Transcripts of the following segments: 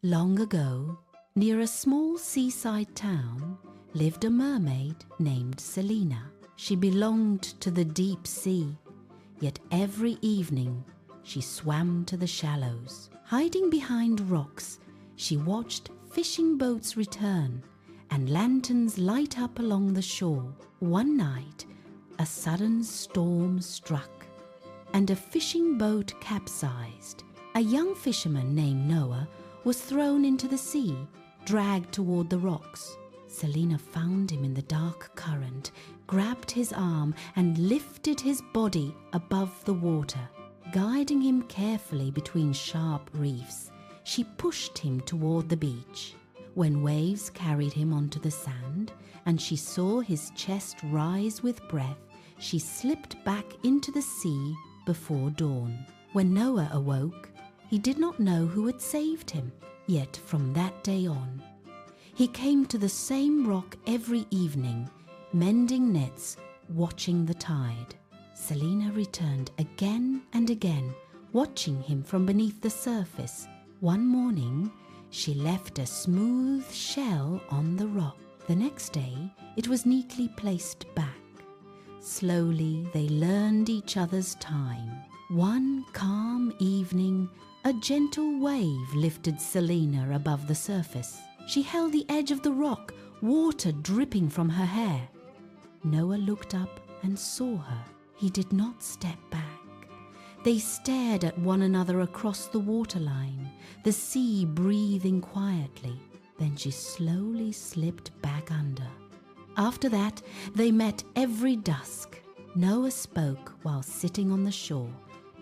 Long ago, near a small seaside town, lived a mermaid named Selena. She belonged to the deep sea, yet every evening she swam to the shallows. Hiding behind rocks, she watched fishing boats return and lanterns light up along the shore. One night, a sudden storm struck and a fishing boat capsized. A young fisherman named Noah was thrown into the sea, dragged toward the rocks. Selena found him in the dark current, grabbed his arm and lifted his body above the water. Guiding him carefully between sharp reefs, she pushed him toward the beach. When waves carried him onto the sand and she saw his chest rise with breath, she slipped back into the sea before dawn. When Noah awoke, he did not know who had saved him. Yet from that day on, he came to the same rock every evening, mending nets, watching the tide. Selena returned again and again, watching him from beneath the surface. One morning, she left a smooth shell on the rock. The next day, it was neatly placed back. Slowly, they learned each other's time. One calm evening, a gentle wave lifted Selena above the surface. She held the edge of the rock, water dripping from her hair. Noah looked up and saw her. He did not step back. They stared at one another across the waterline, the sea breathing quietly. Then she slowly slipped back under. After that, they met every dusk. Noah spoke while sitting on the shore,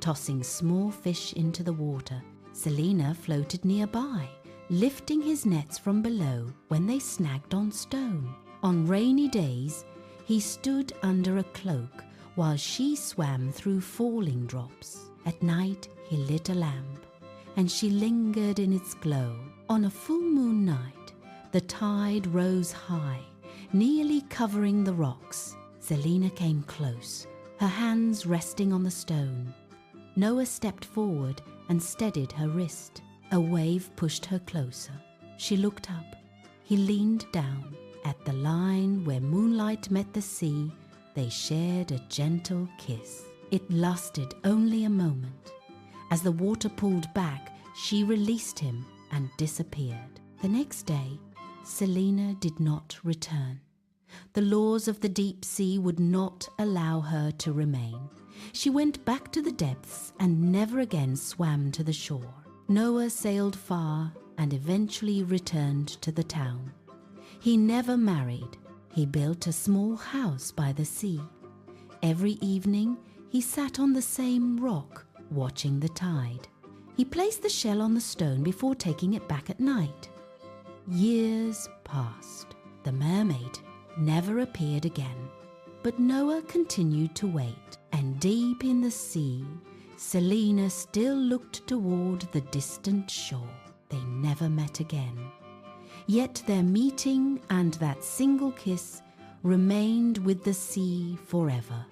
tossing small fish into the water. Selena floated nearby, lifting his nets from below when they snagged on stone. On rainy days, he stood under a cloak while she swam through falling drops. At night, he lit a lamp, and she lingered in its glow. On a full moon night, the tide rose high, nearly covering the rocks. Selena came close, her hands resting on the stone. Noah stepped forward and steadied her wrist. A wave pushed her closer. She looked up. He leaned down. At the line where moonlight met the sea, they shared a gentle kiss. It lasted only a moment. As the water pulled back, she released him and disappeared. The next day, Selena did not return. The laws of the deep sea would not allow her to remain. She went back to the depths and never again swam to the shore. Noah sailed far and eventually returned to the town. He never married. He built a small house by the sea. Every evening, he sat on the same rock, watching the tide. He placed the shell on the stone before taking it back at night. Years passed. The mermaid never appeared again. But Noah continued to wait, and deep in the sea, Selena still looked toward the distant shore. They never met again. Yet their meeting and that single kiss remained with the sea forever.